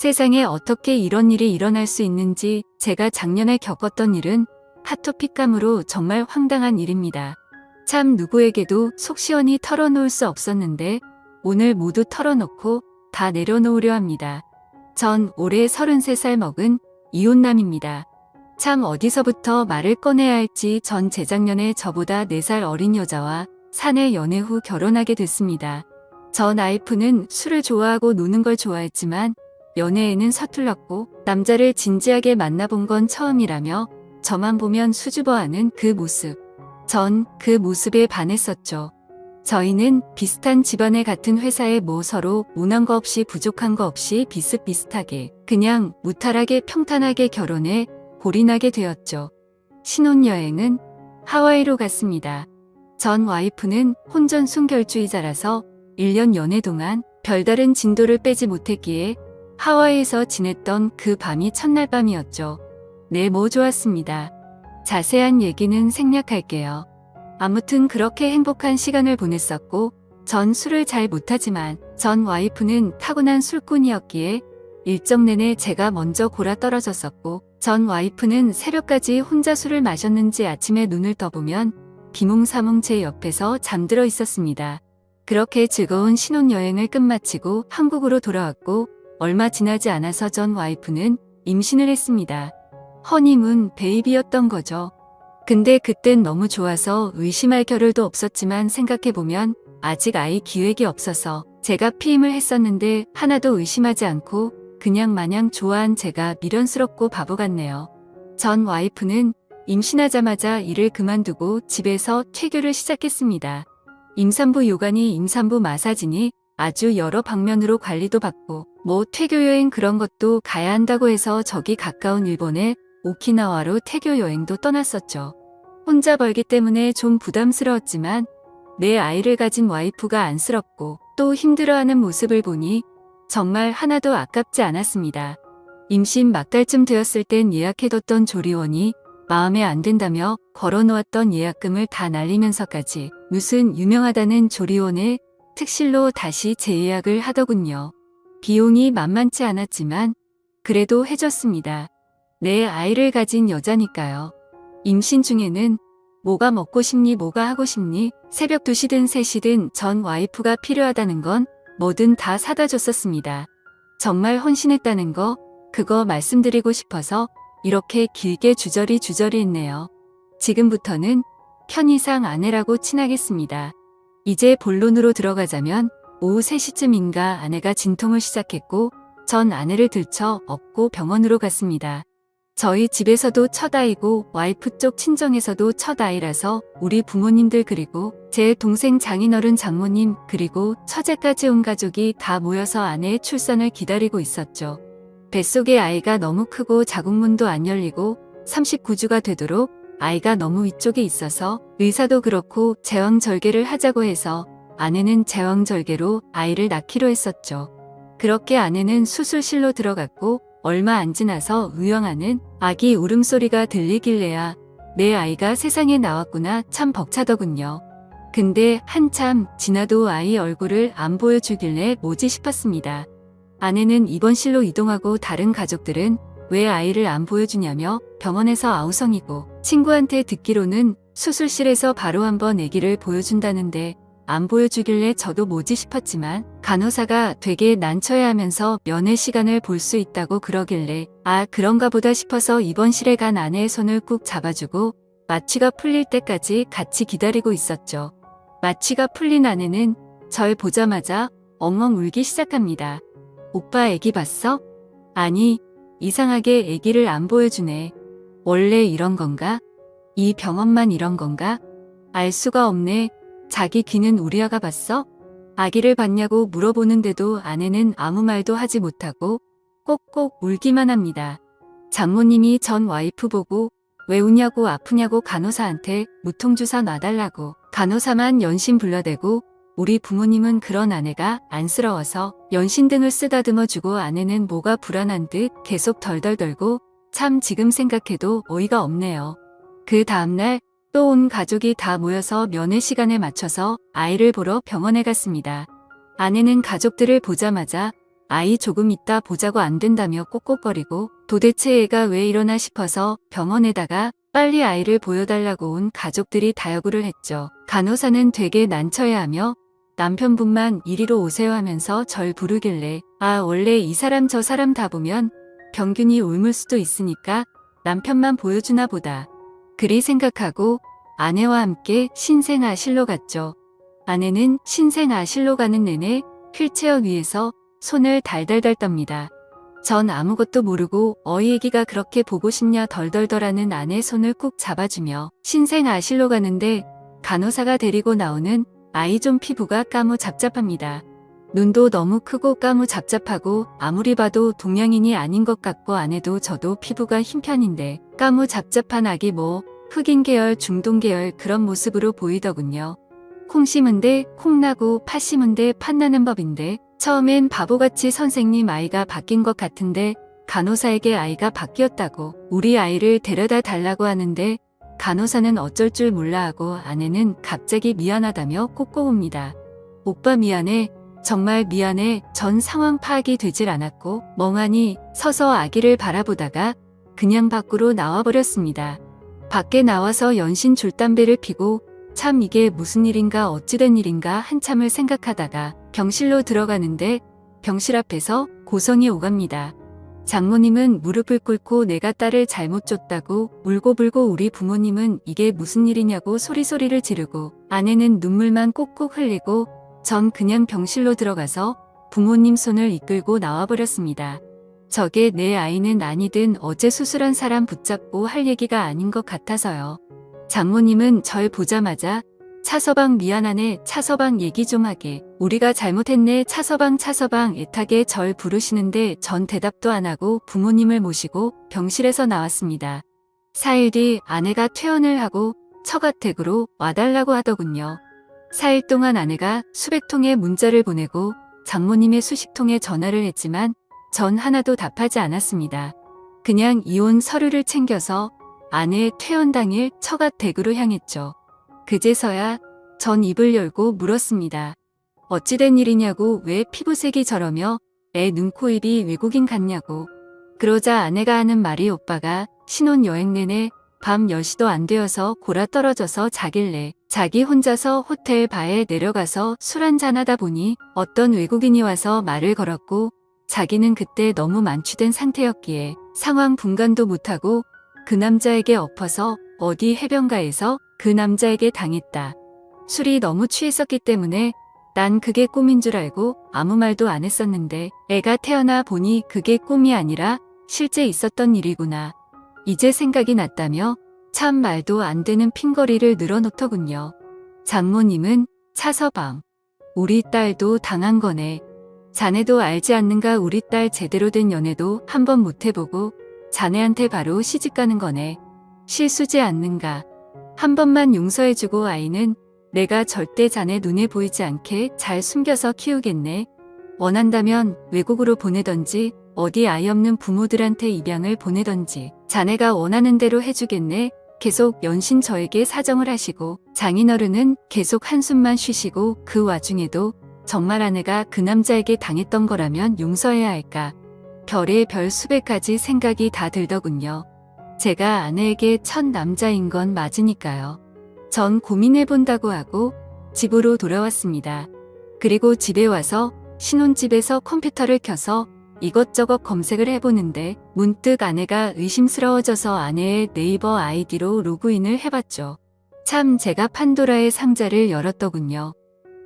세상에 어떻게 이런 일이 일어날 수 있는지 제가 작년에 겪었던 일은 핫토픽감으로 정말 황당한 일입니다. 참 누구에게도 속 시원히 털어놓을 수 없었는데 오늘 모두 털어놓고 다 내려놓으려 합니다. 전 올해 33살 먹은 이혼남입니다. 참 어디서부터 말을 꺼내야 할지 전 재작년에 저보다 4살 어린 여자와 사내 연애 후 결혼하게 됐습니다. 전 와이프는 술을 좋아하고 노는 걸 좋아했지만 연애에는 서툴렀고 남자를 진지하게 만나본 건 처음이라며 저만 보면 수줍어하는 그 모습. 전 그 모습에 반했었죠. 저희는 비슷한 집안에 같은 회사에 뭐 서로 모난 거 없이 부족한 거 없이 비슷비슷하게 그냥 무탈하게 평탄하게 결혼해 골인하게 되었죠. 신혼여행은 하와이로 갔습니다. 전 와이프는 혼전 순결주의자라서 1년 연애 동안 별다른 진도를 빼지 못했기에 하와이에서 지냈던 그 밤이 첫날 밤이었죠. 네, 뭐 좋았습니다. 자세한 얘기는 생략할게요. 아무튼 그렇게 행복한 시간을 보냈었고 전 술을 잘 못하지만 전 와이프는 타고난 술꾼이었기에 일정 내내 제가 먼저 골아 떨어졌었고 전 와이프는 새벽까지 혼자 술을 마셨는지 아침에 눈을 떠보면 비몽사몽 제 옆에서 잠들어 있었습니다. 그렇게 즐거운 신혼여행을 끝마치고 한국으로 돌아왔고 얼마 지나지 않아서 전 와이프는 임신을 했습니다. 허니문 베이비였던 거죠. 근데 그땐 너무 좋아서 의심할 겨를도 없었지만 생각해보면 아직 아이 기획이 없어서 제가 피임을 했었는데 하나도 의심하지 않고 그냥 마냥 좋아한 제가 미련스럽고 바보 같네요. 전 와이프는 임신하자마자 일을 그만두고 집에서 퇴교를 시작했습니다. 임산부 요가니 임산부 마사지니 아주 여러 방면으로 관리도 받고 뭐 퇴교 여행 그런 것도 가야 한다고 해서 저기 가까운 일본에 오키나와로 퇴교 여행도 떠났었죠. 혼자 벌기 때문에 좀 부담스러웠지만 내 아이를 가진 와이프가 안쓰럽고 또 힘들어하는 모습을 보니 정말 하나도 아깝지 않았습니다. 임신 막달쯤 되었을 땐 예약해뒀던 조리원이 마음에 안 든다며 걸어놓았던 예약금을 다 날리면서까지 무슨 유명하다는 조리원에 특실로 다시 재예약을 하더군요. 비용이 만만치 않았지만 그래도 해줬습니다. 내 아이를 가진 여자니까요. 임신 중에는 뭐가 먹고 싶니 뭐가 하고 싶니 새벽 2시든 3시든 전 와이프가 필요하다는 건 뭐든 다 사다 줬었습니다. 정말 헌신했다는 거 그거 말씀드리고 싶어서 이렇게 길게 주저리 했네요. 지금부터는 편의상 아내라고 친하겠습니다. 이제 본론으로 들어가자면 오후 3시쯤인가 아내가 진통을 시작했고 전 아내를 들쳐 업고 병원으로 갔습니다. 저희 집에서도 첫 아이고 와이프 쪽 친정에서도 첫 아이라서 우리 부모님들 그리고 제 동생 장인어른 장모님 그리고 처제까지 온 가족이 다 모여서 아내의 출산을 기다리고 있었죠. 뱃속에 아이가 너무 크고 자궁문도 안 열리고 39주가 되도록 아이가 너무 위쪽에 있어서 의사도 그렇고 제왕절개를 하자고 해서 아내는 제왕절개로 아이를 낳기로 했었죠. 그렇게 아내는 수술실로 들어갔고 얼마 안 지나서 우영하는 아기 울음소리가 들리길래야 내 아이가 세상에 나왔구나 참 벅차더군요. 근데 한참 지나도 아이 얼굴을 안 보여주길래 뭐지 싶었습니다. 아내는 입원실로 이동하고 다른 가족들은 왜 아이를 안 보여주냐며 병원에서 아우성이고 친구한테 듣기로는 수술실에서 바로 한번 아기를 보여준다는데 안 보여주길래 저도 뭐지 싶었지만 간호사가 되게 난처해하면서 면회 시간을 볼 수 있다고 그러길래 아 그런가 보다 싶어서 입원실에 간 아내의 손을 꾹 잡아주고 마취가 풀릴 때까지 같이 기다리고 있었죠. 마취가 풀린 아내는 절 보자마자 엉엉 울기 시작합니다. 오빠 아기 봤어? 아니 이상하게 아기를 안 보여주네. 원래 이런 건가? 이 병원만 이런 건가? 알 수가 없네. 자기 귀는 우리 아가 봤어? 아기를 봤냐고 물어보는데도 아내는 아무 말도 하지 못하고 꼭꼭 울기만 합니다. 장모님이 전 와이프 보고 왜 우냐고 아프냐고 간호사한테 무통주사 놔달라고 간호사만 연신 불러대고 우리 부모님은 그런 아내가 안쓰러워서 연신등을 쓰다듬어 주고 아내는 뭐가 불안한 듯 계속 덜덜 떨고 참 지금 생각해도 어이가 없네요. 그 다음날 또 온 가족이 다 모여서 면회 시간에 맞춰서 아이를 보러 병원에 갔습니다. 아내는 가족들을 보자마자 아이 조금 있다 보자고 안 된다며 꼿꼿거리고 도대체 애가 왜 이러나 싶어서 병원에다가 빨리 아이를 보여달라고 온 가족들이 다여구를 했죠. 간호사는 되게 난처해하며 남편분만 이리로 오세요 하면서 절 부르길래 아 원래 이 사람 저 사람 다 보면 병균이 옮을 수도 있으니까 남편만 보여주나 보다. 그리 생각하고 아내와 함께 신생아실로 갔죠. 아내는 신생아실로 가는 내내 휠체어 위에서 손을 달달달 떱니다. 전 아무것도 모르고 어이 애기가 그렇게 보고 싶냐 덜덜덜하는 아내 손을 꾹 잡아주며 신생아실로 가는데 간호사가 데리고 나오는 아이 좀 피부가 까무잡잡합니다. 눈도 너무 크고 까무잡잡하고 아무리 봐도 동양인이 아닌 것 같고 아내도 저도 피부가 흰 편인데 까무잡잡한 아기 뭐 흑인 계열 중동 계열 그런 모습으로 보이더군요. 콩 심은데 콩 나고 팥 심은데 팥 나는 법인데 처음엔 바보같이 선생님 아이가 바뀐 것 같은데 간호사에게 아이가 바뀌었다고 우리 아이를 데려다 달라고 하는데 간호사는 어쩔 줄 몰라 하고 아내는 갑자기 미안하다며 꼭 꼬웁니다. 오빠 미안해. 정말 미안해. 전 상황 파악이 되질 않았고 멍하니 서서 아기를 바라보다가 그냥 밖으로 나와버렸습니다. 밖에 나와서 연신 줄담배를 피고 참 이게 무슨 일인가 어찌된 일인가 한참을 생각하다가 병실로 들어가는데 병실 앞에서 고성이 오갑니다. 장모님은 무릎을 꿇고 내가 딸을 잘못 줬다고 울고불고 우리 부모님은 이게 무슨 일이냐고 소리소리를 지르고 아내는 눈물만 꼭꼭 흘리고 전 그냥 병실로 들어가서 부모님 손을 이끌고 나와버렸습니다. 저게 내 아이는 아니든 어제 수술한 사람 붙잡고 할 얘기가 아닌 것 같아서요. 장모님은 절 보자마자 차서방 미안하네 차서방 얘기 좀 하게 우리가 잘못했네 차서방 애타게 절 부르시는데 전 대답도 안 하고 부모님을 모시고 병실에서 나왔습니다. 4일 뒤 아내가 퇴원을 하고 처가댁으로 와달라고 하더군요. 4일 동안 아내가 수백 통의 문자를 보내고 장모님의 수십 통의 전화를 했지만 전 하나도 답하지 않았습니다. 그냥 이혼 서류를 챙겨서 아내의 퇴원 당일 처가댁으로 향했죠. 그제서야 전 입을 열고 물었습니다. 어찌된 일이냐고 왜 피부색이 저러며 애 눈, 코, 입이 외국인 같냐고. 그러자 아내가 하는 말이 오빠가 신혼여행 내내 밤 10시도 안 되어서 골아 떨어져서 자길래 자기 혼자서 호텔 바에 내려가서 술 한잔 하다 보니 어떤 외국인이 와서 말을 걸었고 자기는 그때 너무 만취된 상태였기에 상황 분간도 못하고 그 남자에게 엎어서 어디 해변가에서 그 남자에게 당했다. 술이 너무 취했었기 때문에 난 그게 꿈인 줄 알고 아무 말도 안 했었는데 애가 태어나 보니 그게 꿈이 아니라 실제 있었던 일이구나. 이제 생각이 났다며 참 말도 안 되는 핑거리를 늘어놓더군요. 장모님은 차서방. 우리 딸도 당한 거네. 자네도 알지 않는가 우리 딸 제대로 된 연애도 한번 못 해보고 자네한테 바로 시집가는 거네. 실수지 않는가. 한 번만 용서해주고 아이는 내가 절대 자네 눈에 보이지 않게 잘 숨겨서 키우겠네. 원한다면 외국으로 보내던지 어디 아이 없는 부모들한테 입양을 보내던지 자네가 원하는 대로 해주겠네. 계속 연신 저에게 사정을 하시고 장인어른은 계속 한숨만 쉬시고 그 와중에도 정말 아내가 그 남자에게 당했던 거라면 용서해야 할까. 별의 별 수백 가지 생각이 다 들더군요. 제가 아내에게 첫 남자인 건 맞으니까요. 전 고민해본다고 하고 집으로 돌아왔습니다. 그리고 집에 와서 신혼집에서 컴퓨터를 켜서 이것저것 검색을 해보는데 문득 아내가 의심스러워져서 아내의 네이버 아이디로 로그인을 해봤죠. 참 제가 판도라의 상자를 열었더군요.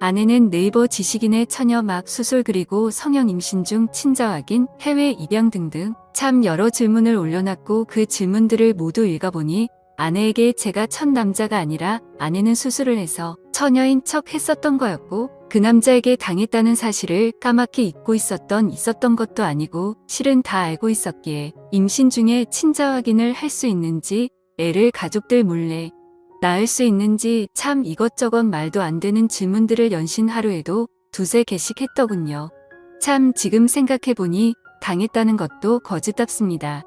아내는 네이버 지식인의 처녀 막 수술 그리고 성형 임신 중 친자 확인, 해외 입양 등등 참 여러 질문을 올려놨고 그 질문들을 모두 읽어보니 아내에게 제가 첫 남자가 아니라 아내는 수술을 해서 처녀인 척 했었던 거였고 그 남자에게 당했다는 사실을 까맣게 잊고 있었던 것도 아니고 실은 다 알고 있었기에 임신 중에 친자 확인을 할 수 있는지 애를 가족들 몰래 낳을 수 있는지 참 이것저것 말도 안 되는 질문들을 연신 하루에도 두세 개씩 했더군요. 참 지금 생각해보니 당했다는 것도 거짓답습니다.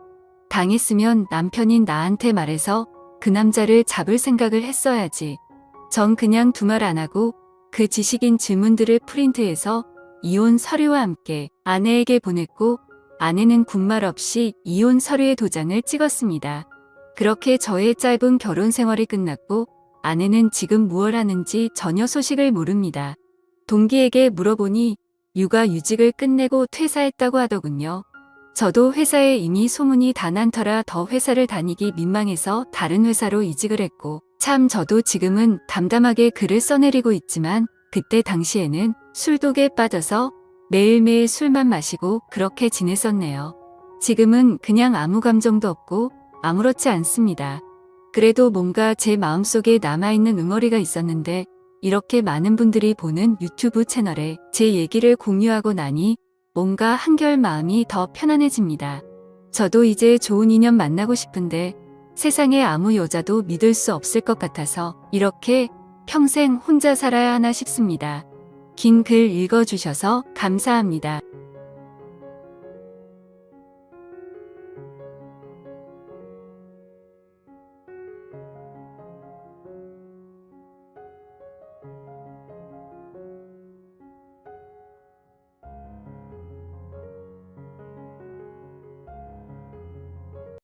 당했으면 남편인 나한테 말해서 그 남자를 잡을 생각을 했어야지. 전 그냥 두말 안 하고 그 지식인 질문들을 프린트해서 이혼 서류와 함께 아내에게 보냈고 아내는 군말 없이 이혼 서류에 도장을 찍었습니다. 그렇게 저의 짧은 결혼 생활이 끝났고 아내는 지금 무얼 하는지 전혀 소식을 모릅니다. 동기에게 물어보니 육아휴직을 끝내고 퇴사했다고 하더군요. 저도 회사에 이미 소문이 다 난 터라 더 회사를 다니기 민망해서 다른 회사로 이직을 했고 참 저도 지금은 담담하게 글을 써내리고 있지만 그때 당시에는 술독에 빠져서 매일매일 술만 마시고 그렇게 지냈었네요. 지금은 그냥 아무 감정도 없고 아무렇지 않습니다. 그래도 뭔가 제 마음속에 남아있는 응어리가 있었는데 이렇게 많은 분들이 보는 유튜브 채널에 제 얘기를 공유하고 나니 뭔가 한결 마음이 더 편안해집니다. 저도 이제 좋은 인연 만나고 싶은데 세상에 아무 여자도 믿을 수 없을 것 같아서 이렇게 평생 혼자 살아야 하나 싶습니다. 긴 글 읽어주셔서 감사합니다.